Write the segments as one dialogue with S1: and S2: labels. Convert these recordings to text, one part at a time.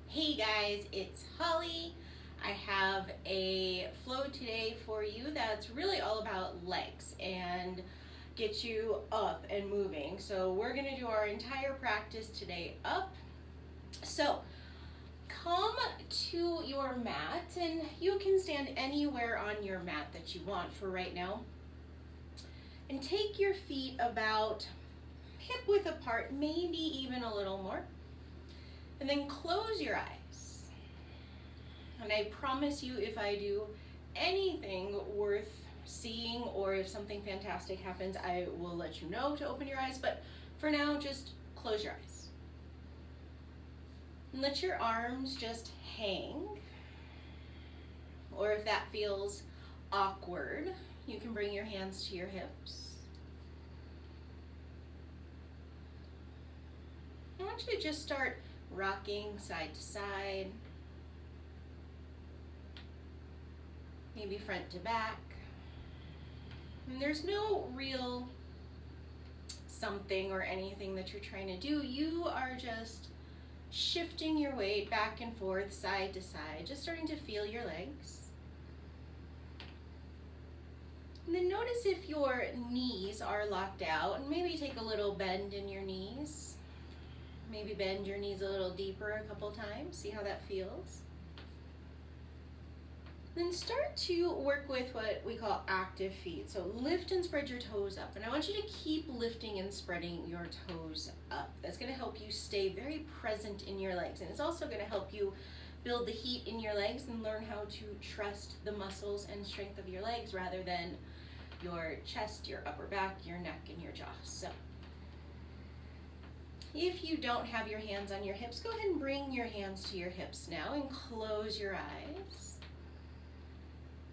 S1: Hey guys, it's Holly. I have a flow today for you that's really all about legs and get you up and moving. So we're going to do our entire practice today up. So come to your mat, and you can stand anywhere on your mat that you want for right now. And take your feet about hip width apart, maybe even a little more. And then close your eyes. And I promise you, if I do anything worth seeing or if something fantastic happens, I will let you know to open your eyes. But for now, just close your eyes. And let your arms just hang. Or if that feels awkward, you can bring your hands to your hips. I want you to just start rocking side to side, maybe front to back. And there's no real something or anything that you're trying to do. You are just shifting your weight back and forth, side to side, just starting to feel your legs. And then notice if your knees are locked out, and maybe take a little bend in your knees. Maybe bend your knees a little deeper a couple times, see how that feels. Then start to work with what we call active feet. So lift and spread your toes up. And I want you to keep lifting and spreading your toes up. That's going to help you stay very present in your legs. And it's also going to help you build the heat in your legs and learn how to trust the muscles and strength of your legs rather than your chest, your upper back, your neck, and your jaw. So if you don't have your hands on your hips, go ahead and bring your hands to your hips now and close your eyes.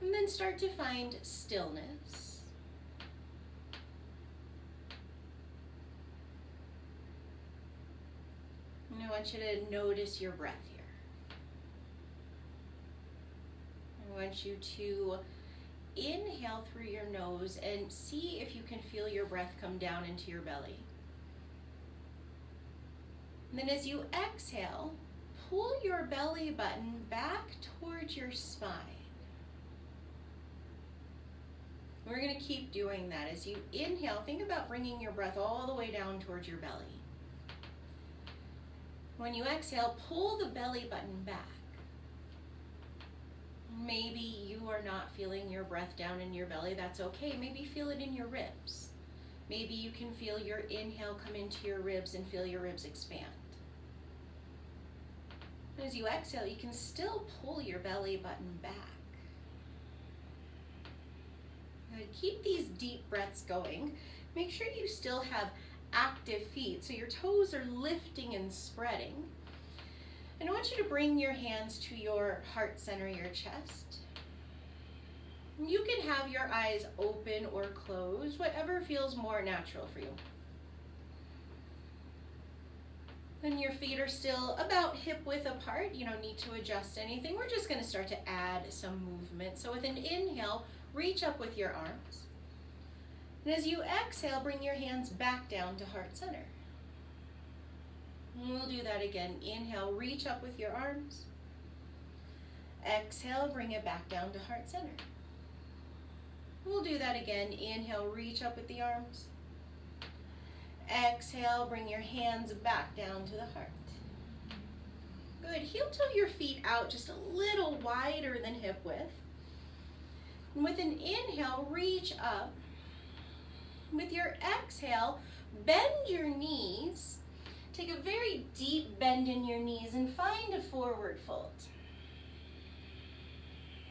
S1: And then start to find stillness. And I want you to notice your breath here. I want you to inhale through your nose and see if you can feel your breath come down into your belly. And then as you exhale, pull your belly button back towards your spine. We're going to keep doing that. As you inhale, think about bringing your breath all the way down towards your belly. When you exhale, pull the belly button back. Maybe you are not feeling your breath down in your belly. That's okay. Maybe feel it in your ribs. Maybe you can feel your inhale come into your ribs and feel your ribs expand. As you exhale, you can still pull your belly button back. Good. Keep these deep breaths going. Make sure you still have active feet, so your toes are lifting and spreading. And I want you to bring your hands to your heart center, your chest. You can have your eyes open or closed, whatever feels more natural for you. Then your feet are still about hip width apart. You don't need to adjust anything. We're just going to start to add some movement. So with an inhale, reach up with your arms. And as you exhale, bring your hands back down to heart center. And we'll do that again. Inhale, reach up with your arms. Exhale, bring it back down to heart center. We'll do that again. Inhale, reach up with the arms. Exhale, bring your hands back down to the heart. Good. Heel toe your feet out just a little wider than hip width. And with an inhale, reach up. With your exhale, bend your knees. Take a very deep bend in your knees and find a forward fold.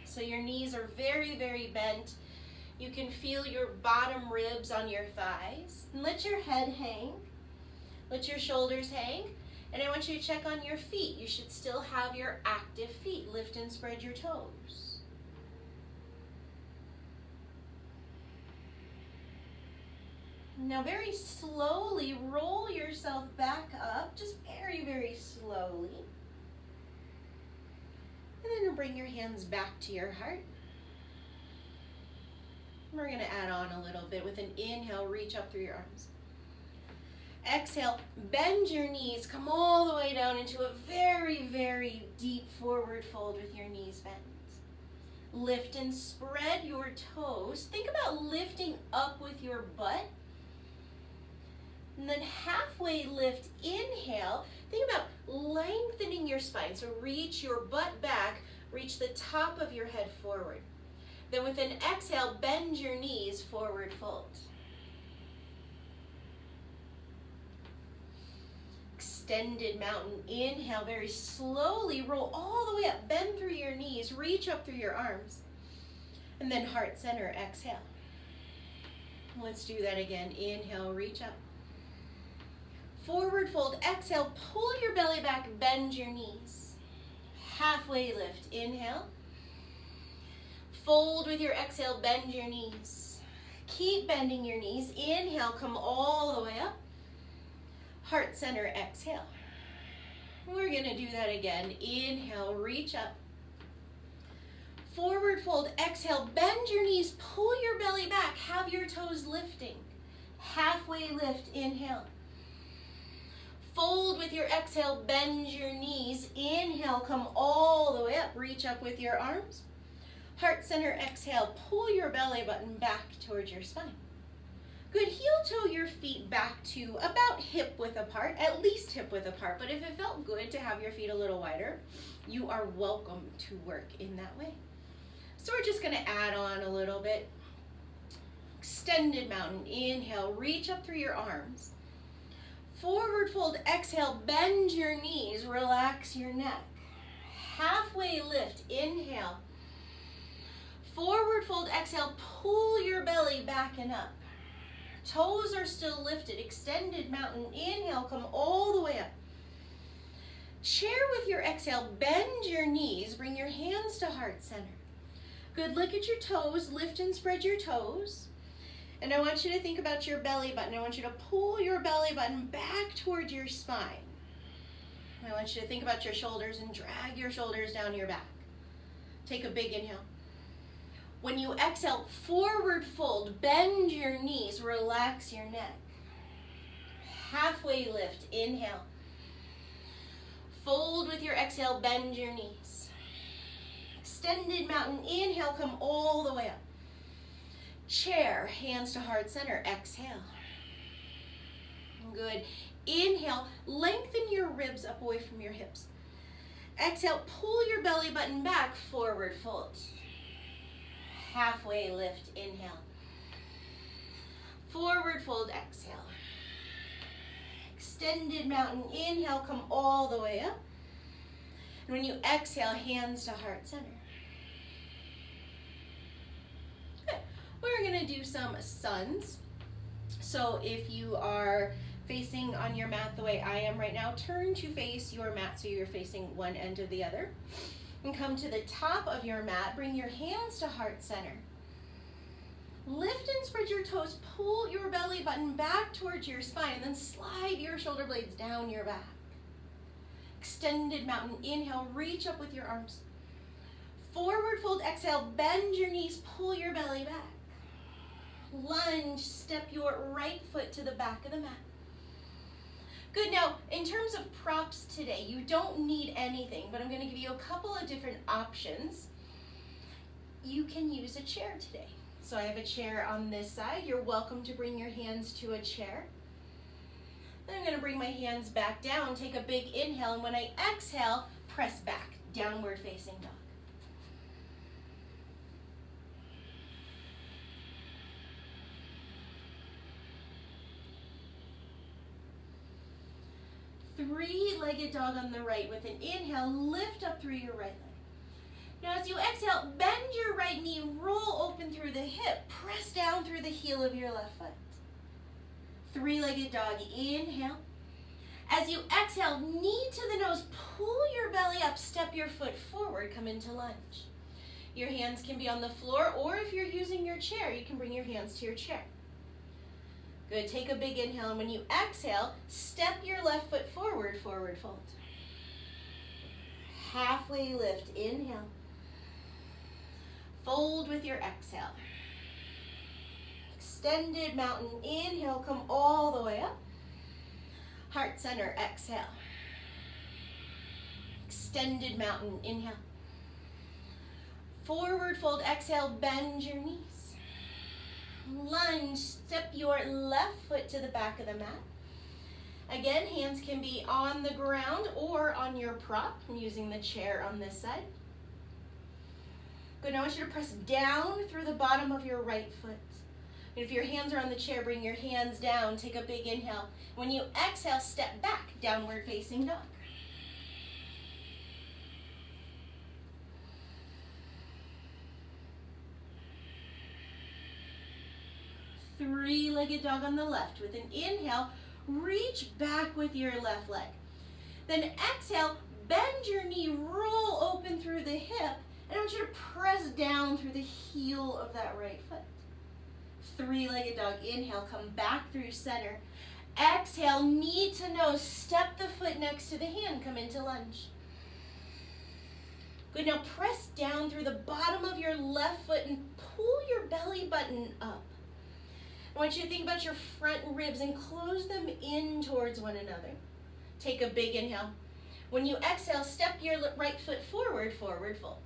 S1: So your knees are very, very bent. You can feel your bottom ribs on your thighs. And let your head hang. Let your shoulders hang. And I want you to check on your feet. You should still have your active feet. Lift and spread your toes. Now very slowly roll yourself back up, just very, very slowly. And then bring your hands back to your heart. We're going to add on a little bit with an inhale, reach up through your arms. Exhale, bend your knees, come all the way down into a very, very deep forward fold with your knees bent. Lift and spread your toes. Think about lifting up with your butt. And then halfway lift, inhale. Think about lengthening your spine. So reach your butt back, reach the top of your head forward. Then with an exhale, bend your knees, forward fold. Extended mountain, inhale, very slowly roll all the way up, bend through your knees, reach up through your arms, and then heart center, exhale. Let's do that again, inhale, reach up. Forward fold, exhale, pull your belly back, bend your knees. Halfway lift, inhale. Fold with your exhale, bend your knees. Keep bending your knees, inhale, come all the way up. Heart center, exhale. We're gonna do that again. Inhale, reach up. Forward fold, exhale, bend your knees, pull your belly back, have your toes lifting. Halfway lift, inhale. Fold with your exhale, bend your knees. Inhale, come all the way up, reach up with your arms. Heart center, exhale, pull your belly button back towards your spine. Good, heel toe your feet back to about hip width apart, at least hip width apart, but if it felt good to have your feet a little wider, you are welcome to work in that way. So we're just gonna add on a little bit. Extended mountain, inhale, reach up through your arms. Forward fold, exhale, bend your knees, relax your neck. Halfway lift, inhale. Forward fold, exhale, pull your belly back and up. Toes are still lifted, extended mountain, inhale, come all the way up. Chair with your exhale, bend your knees, bring your hands to heart center. Good, look at your toes, lift and spread your toes. And I want you to think about your belly button. I want you to pull your belly button back towards your spine. I want you to think about your shoulders and drag your shoulders down your back. Take a big inhale. When you exhale, forward fold, bend your knees, relax your neck. Halfway lift, inhale. Fold with your exhale, bend your knees. Extended mountain, inhale, come all the way up. Chair, hands to heart center, exhale. Good. Inhale, lengthen your ribs up away from your hips. Exhale, pull your belly button back, forward fold. Halfway lift, inhale. Forward fold, exhale. Extended mountain, inhale, come all the way up. And when you exhale, hands to heart center. Good. We're gonna do some suns. So if you are facing on your mat the way I am right now, turn to face your mat so you're facing one end of the other. And come to the top of your mat, bring your hands to heart center. Lift and spread your toes, pull your belly button back towards your spine, and then slide your shoulder blades down your back. Extended mountain, inhale, reach up with your arms. Forward fold, exhale, bend your knees, pull your belly back. Lunge, step your right foot to the back of the mat. Good, now in terms of props today, you don't need anything, but I'm gonna give you a couple of different options. You can use a chair today. So I have a chair on this side. You're welcome to bring your hands to a chair. Then I'm gonna bring my hands back down, take a big inhale, and when I exhale, press back, downward facing dog. Three-legged dog on the right with an inhale, lift up through your right leg. Now as you exhale, bend your right knee, roll open through the hip, press down through the heel of your left foot. Three-legged dog, inhale. As you exhale, knee to the nose, pull your belly up, step your foot forward, come into lunge. Your hands can be on the floor, or if you're using your chair, you can bring your hands to your chair. Good, take a big inhale, and when you exhale, step your left foot forward, forward fold. Halfway lift, inhale. Fold with your exhale. Extended mountain, inhale, come all the way up. Heart center, exhale. Extended mountain, inhale. Forward fold, exhale, bend your knees. Lunge, step your left foot to the back of the mat. Again, hands can be on the ground or on your prop. I'm using the chair on this side. Good, now I want you to press down through the bottom of your right foot. And if your hands are on the chair, bring your hands down, take a big inhale. When you exhale, step back, downward facing dog. Three-legged dog on the left. With an inhale, reach back with your left leg. Then exhale, bend your knee, roll open through the hip, and I want you to press down through the heel of that right foot. Three-legged dog, inhale, come back through center. Exhale, knee to nose, step the foot next to the hand, come into lunge. Good, now press down through the bottom of your left foot and pull your belly button up. I want you to think about your front ribs and close them in towards one another. Take a big inhale. When you exhale, step your right foot forward, forward fold.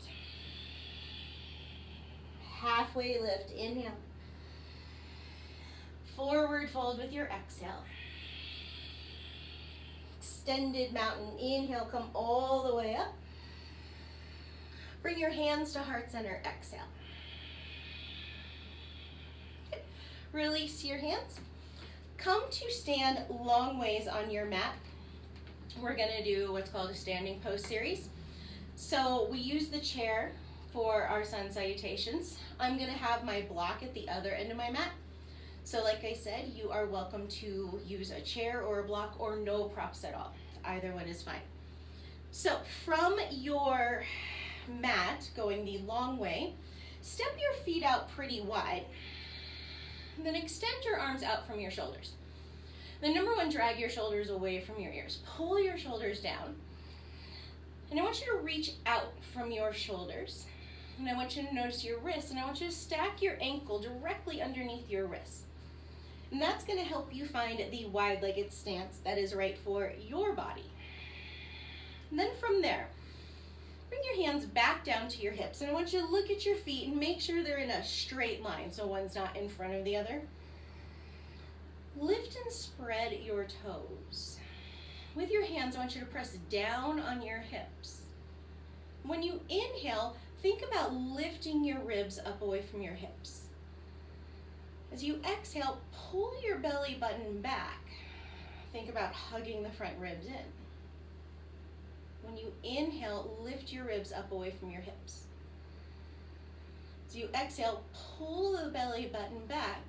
S1: Halfway lift, inhale. Forward fold with your exhale. Extended mountain, inhale, come all the way up. Bring your hands to heart center, exhale. Release your hands. Come to stand long ways on your mat. We're gonna do what's called a standing pose series. So we use the chair for our sun salutations. I'm gonna have my block at the other end of my mat. So like I said, you are welcome to use a chair or a block or no props at all. Either one is fine. So from your mat, going the long way, step your feet out pretty wide. And then extend your arms out from your shoulders. Then number one, drag your shoulders away from your ears. Pull your shoulders down. And I want you to reach out from your shoulders. And I want you to notice your wrists. And I want you to stack your ankle directly underneath your wrist. And that's going to help you find the wide-legged stance that is right for your body. And then from there, bring your hands back down to your hips. And I want you to look at your feet and make sure they're in a straight line so one's not in front of the other. Lift and spread your toes. With your hands, I want you to press down on your hips. When you inhale, think about lifting your ribs up away from your hips. As you exhale, pull your belly button back. Think about hugging the front ribs in. When you inhale, lift your ribs up away from your hips. As you exhale, pull the belly button back,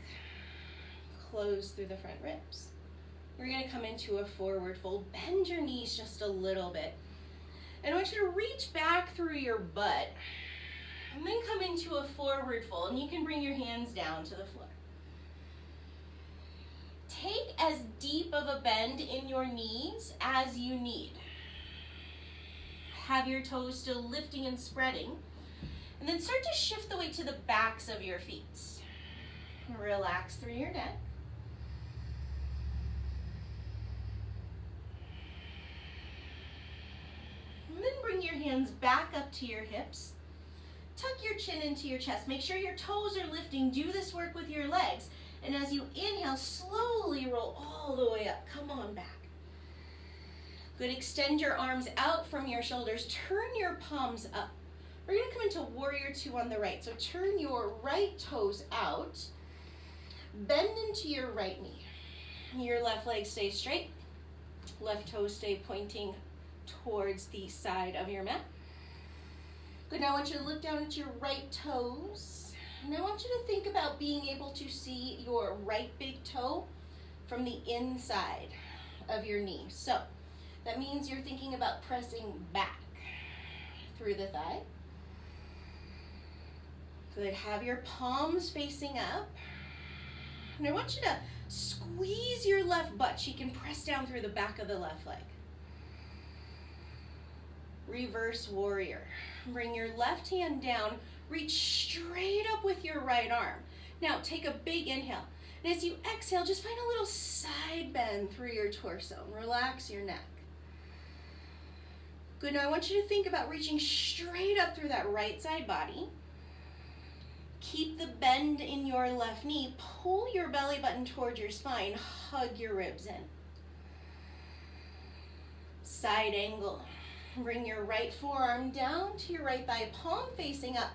S1: close through the front ribs. We're going to come into a forward fold. Bend your knees just a little bit. And I want you to reach back through your butt and then come into a forward fold. And you can bring your hands down to the floor. Take as deep of a bend in your knees as you need. Have your toes still lifting and spreading. And then start to shift the weight to the backs of your feet. Relax through your neck. And then bring your hands back up to your hips. Tuck your chin into your chest. Make sure your toes are lifting. Do this work with your legs. And as you inhale, slowly roll all the way up. Come on back. Good, extend your arms out from your shoulders. Turn your palms up. We're gonna come into warrior two on the right. So turn your right toes out. Bend into your right knee. Your left leg stays straight. Left toes stay pointing towards the side of your mat. Good, now I want you to look down at your right toes. And I want you to think about being able to see your right big toe from the inside of your knee. So that means you're thinking about pressing back through the thigh. Good, have your palms facing up. And I want you to squeeze your left butt cheek and press down through the back of the left leg. Reverse warrior. Bring your left hand down, reach straight up with your right arm. Now take a big inhale. And as you exhale, just find a little side bend through your torso. Relax your neck. Good, now I want you to think about reaching straight up through that right side body. Keep the bend in your left knee. Pull your belly button towards your spine. Hug your ribs in. Side angle. Bring your right forearm down to your right thigh, palm facing up.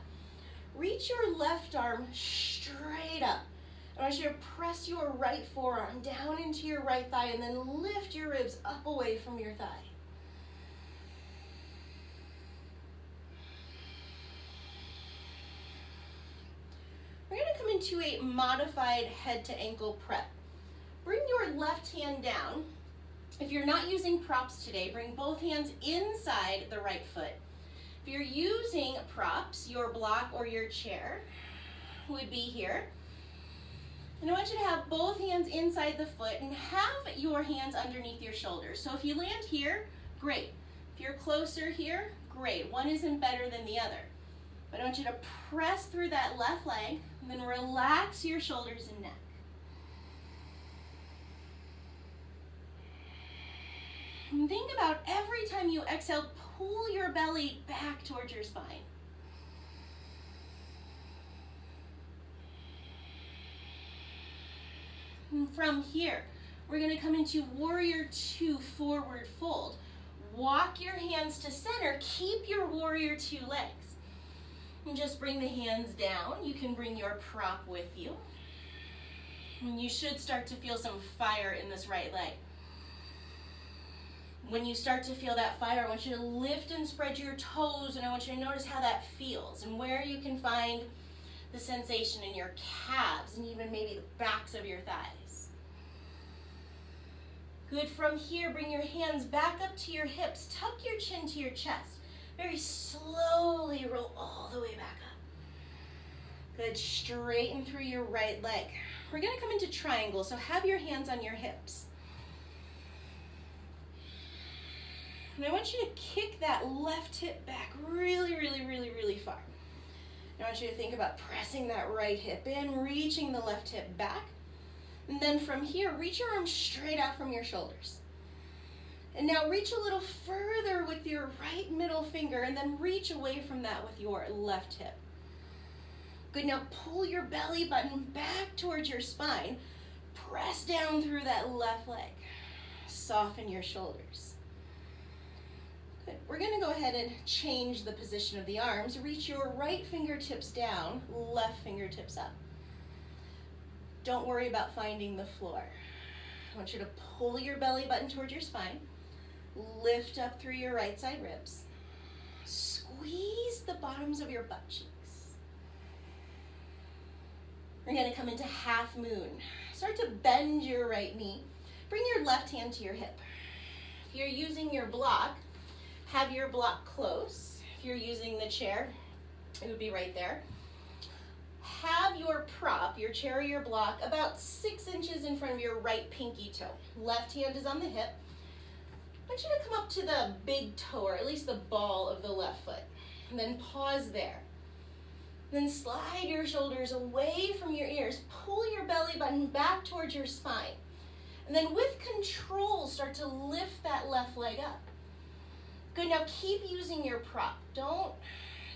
S1: Reach your left arm straight up. I want you to press your right forearm down into your right thigh and then lift your ribs up away from your thigh. We're going to come into a modified head to ankle prep. Bring your left hand down. If you're not using props today, bring both hands inside the right foot. If you're using props, your block or your chair would be here. And I want you to have both hands inside the foot and have your hands underneath your shoulders. So if you land here, great. If you're closer here, great. One isn't better than the other. But I want you to press through that left leg and then relax your shoulders and neck. And think about every time you exhale, pull your belly back towards your spine. And from here, we're going to come into Warrior Two, forward fold. Walk your hands to center. Keep your Warrior Two legs. And just bring the hands down. You can bring your prop with you. And you should start to feel some fire in this right leg. When you start to feel that fire, I want you to lift and spread your toes, and I want you to notice how that feels and where you can find the sensation in your calves and even maybe the backs of your thighs. Good. From here, bring your hands back up to your hips. Tuck your chin to your chest. Very slowly roll all the way back up. Good. Straighten through your right leg. We're going to come into triangle, so have your hands on your hips. And I want you to kick that left hip back really, really, really, really far. I want you to think about pressing that right hip in, reaching the left hip back. And then from here, reach your arms straight out from your shoulders. And now reach a little further with your right middle finger and then reach away from that with your left hip. Good, now pull your belly button back towards your spine. Press down through that left leg. Soften your shoulders. Good. We're going to go ahead and change the position of the arms. Reach your right fingertips down, left fingertips up. Don't worry about finding the floor. I want you to pull your belly button towards your spine. Lift up through your right side ribs. Squeeze the bottoms of your butt cheeks. We're going to come into half moon. Start to bend your right knee. Bring your left hand to your hip. If you're using your block, have your block close. If you're using the chair, it would be right there. Have your prop, your chair or your block, about 6 inches in front of your right pinky toe. Left hand is on the hip. I want you to come up to the big toe, or at least the ball of the left foot. And then pause there. Then slide your shoulders away from your ears. Pull your belly button back towards your spine. And then with control, start to lift that left leg up. Good, now keep using your prop. Don't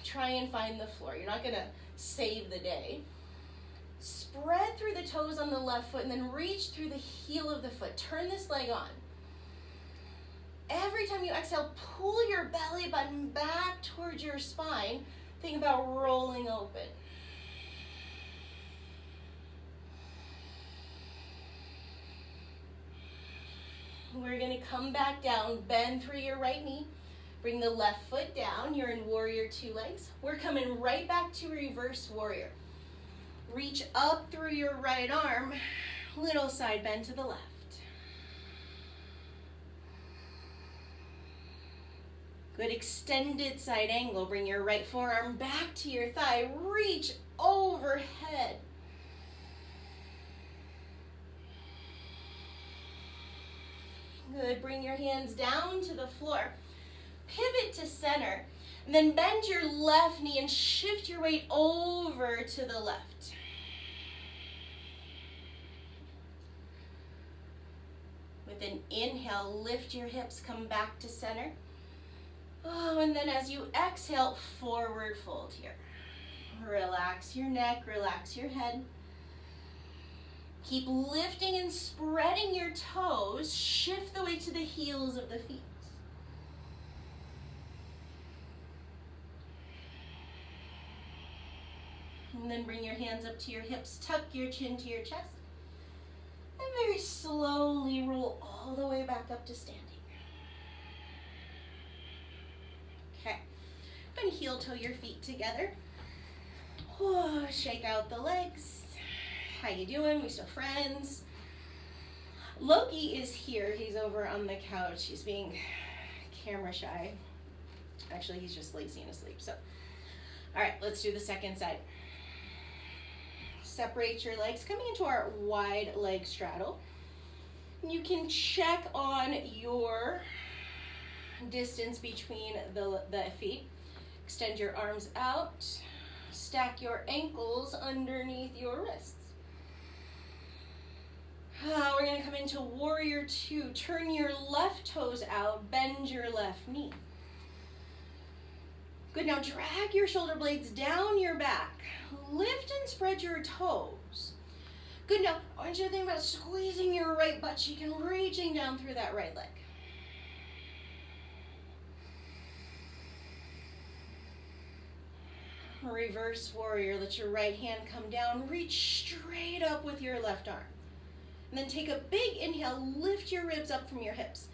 S1: try and find the floor. You're not gonna save the day. Spread through the toes on the left foot and then reach through the heel of the foot. Turn this leg on. Every time you exhale, pull your belly button back towards your spine. Think about rolling open. We're gonna come back down, bend through your right knee. Bring the left foot down. You're in Warrior Two legs. We're coming right back to Reverse Warrior. Reach up through your right arm. Little side bend to the left. Good, extended side angle. Bring your right forearm back to your thigh. Reach overhead. Good, bring your hands down to the floor. Pivot to center, and then bend your left knee and shift your weight over to the left. inhale, lift your hips, come back to center. Oh, and then as you exhale, forward fold here. Relax your neck, relax your head. Keep lifting and spreading your toes. Shift the weight to the heels of the feet. And then bring your hands up to your hips, tuck your chin to your chest. And very slowly roll all the way back up to standing. Okay. And heel toe your feet together. Oh, shake out the legs. How you doing? We still friends? Loki is here. He's over on the couch. He's being camera shy. Actually, he's just lazy and asleep. So, all right, let's do the second side. Separate your legs, coming into our wide leg straddle. You can check on your distance between the feet. Extend your arms out. Stack your ankles underneath your wrists. We're going to come into warrior two. Turn your left toes out. Bend your left knee. Good, now drag your shoulder blades down your back. Lift and spread your toes. Good, now I want you to think about squeezing your right butt cheek and reaching down through that right leg. Reverse warrior, let your right hand come down, reach straight up with your left arm. And then take a big inhale, lift your ribs up from your hips.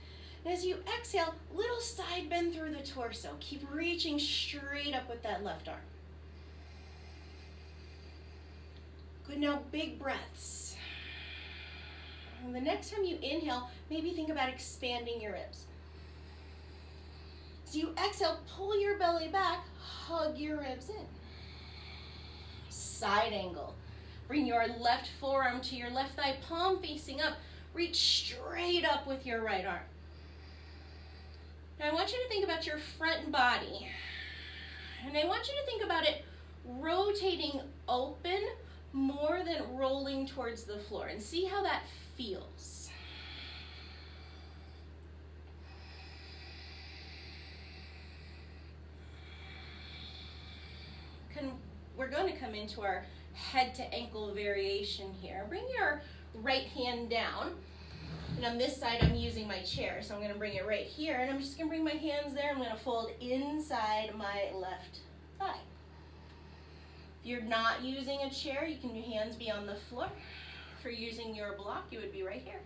S1: And as you exhale, little side bend through the torso. Keep reaching straight up with that left arm. Good, now big breaths. And the next time you inhale, maybe think about expanding your ribs. As you exhale, pull your belly back, hug your ribs in. Side angle. Bring your left forearm to your left thigh, palm facing up. Reach straight up with your right arm. Now I want you to think about your front body. And I want you to think about it rotating open more than rolling towards the floor. And see how that feels. We're going to come into our head to ankle variation here. Bring your right hand down. And on this side, I'm using my chair. So I'm going to bring it right here. And I'm just going to bring my hands there. I'm going to fold inside my left thigh. If you're not using a chair, you can, your hands be on the floor. For using your block, you would be right here.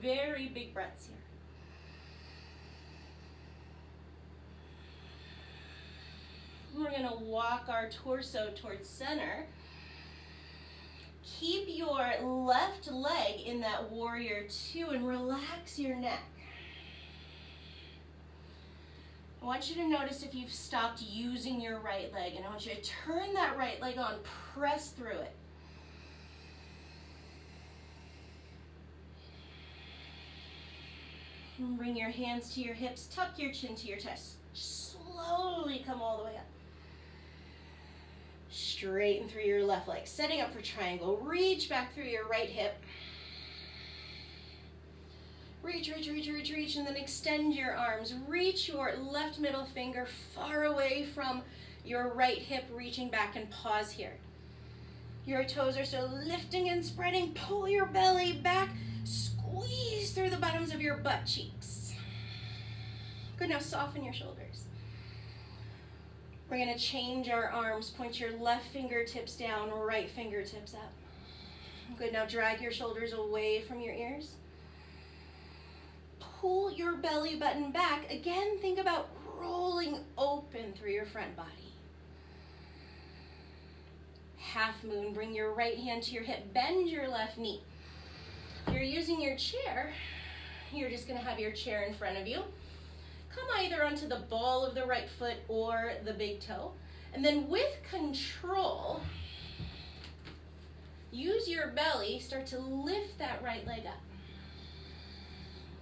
S1: Very big breaths here. We're going to walk our torso towards center. Keep your left leg in that warrior two and relax your neck. I want you to notice if you've stopped using your right leg, and I want you to turn that right leg on, press through it. And bring your hands to your hips, tuck your chin to your chest. Slowly come all the way up. Straighten through your left leg, setting up for triangle. Reach back through your right hip. Reach, reach, reach, reach, reach, and then extend your arms. Reach your left middle finger far away from your right hip, reaching back, and pause here. Your toes are still lifting and spreading. Pull your belly back. Squeeze through the bottoms of your butt cheeks. Good, now soften your shoulders. We're going to change our arms. Point your left fingertips down, right fingertips up. Good, now drag your shoulders away from your ears. Pull your belly button back. Again, think about rolling open through your front body. Half moon, bring your right hand to your hip. Bend your left knee. If you're using your chair, you're just going to have your chair in front of you. Come either onto the ball of the right foot or the big toe. And then with control, use your belly, start to lift that right leg up.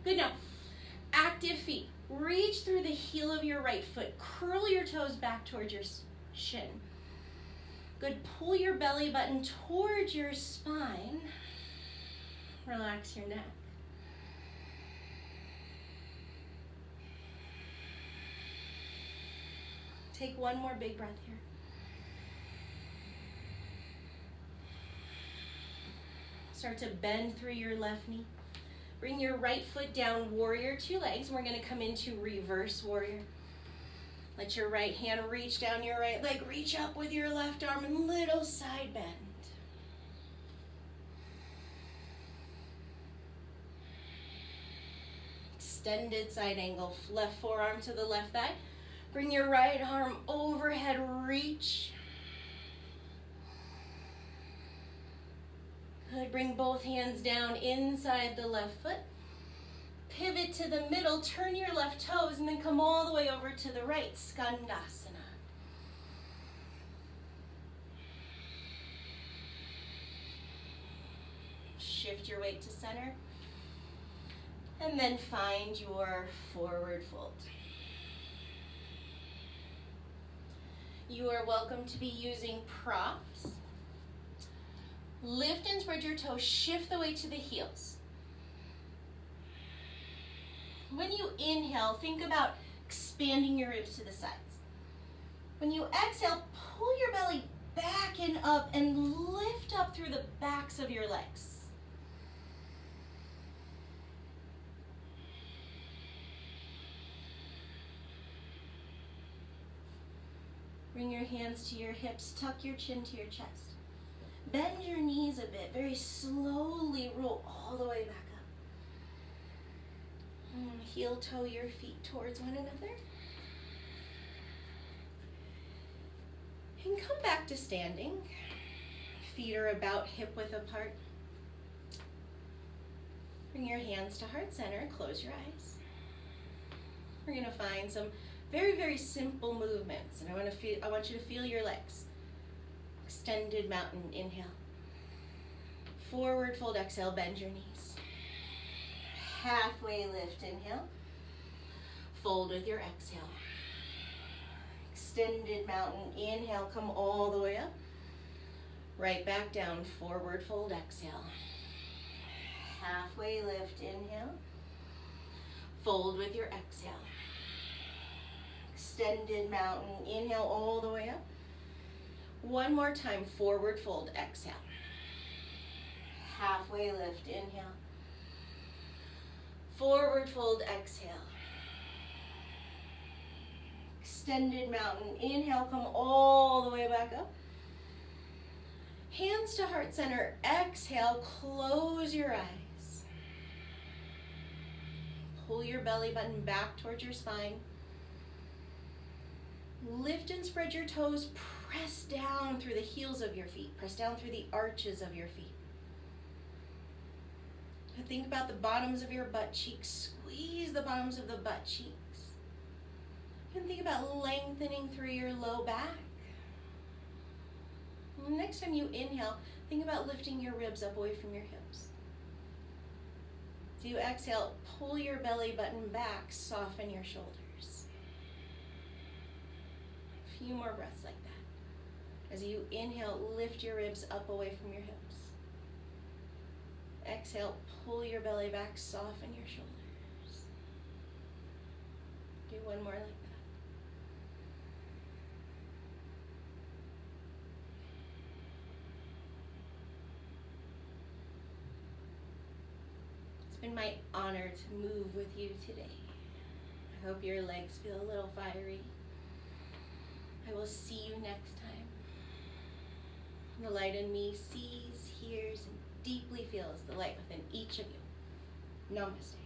S1: Good, now, active feet. Reach through the heel of your right foot. Curl your toes back towards your shin. Good, pull your belly button towards your spine. Relax your neck. Take one more big breath here. Start to bend through your left knee. Bring your right foot down, warrior two legs. And we're gonna come into reverse warrior. Let your right hand reach down your right leg. Reach up with your left arm and little side bend. Extended side angle. Left forearm to the left thigh. Bring your right arm overhead, reach. Good, bring both hands down inside the left foot. Pivot to the middle, turn your left toes, and then come all the way over to the right, Skandasana. Shift your weight to center. And then find your forward fold. You are welcome to be using props. Lift and spread your toes, shift the weight to the heels. When you inhale, think about expanding your ribs to the sides. When you exhale, pull your belly back and up and lift up through the backs of your legs. Bring your hands to your hips, tuck your chin to your chest. Bend your knees a bit, very slowly roll all the way back up. Heel toe your feet towards one another. And come back to standing. Feet are about hip width apart. Bring your hands to heart center, close your eyes. We're gonna find some very, very simple movements, and I want you to feel your legs. Extended mountain, inhale. Forward fold, exhale, bend your knees. Halfway lift, inhale. Fold with your exhale. Extended mountain, inhale, come all the way up. Right back down, forward fold, exhale. Halfway lift, inhale. Fold with your exhale. Extended mountain, inhale all the way up. One more time, forward fold, exhale. Halfway lift, inhale. Forward fold, exhale. Extended mountain, inhale, come all the way back up. Hands to heart center, exhale, close your eyes. Pull your belly button back towards your spine. Lift and spread your toes, press down through the heels of your feet, press down through the arches of your feet. Think about the bottoms of your butt cheeks, squeeze the bottoms of the butt cheeks. You can think about lengthening through your low back. And next time you inhale, think about lifting your ribs up away from your hips. As you exhale, pull your belly button back, soften your shoulders. A few more breaths like that. As you inhale, lift your ribs up away from your hips. Exhale, pull your belly back, soften your shoulders. Do one more like that. It's been my honor to move with you today. I hope your legs feel a little fiery. I will see you next time. The light in me sees, hears, and deeply feels the light within each of you. Namaste.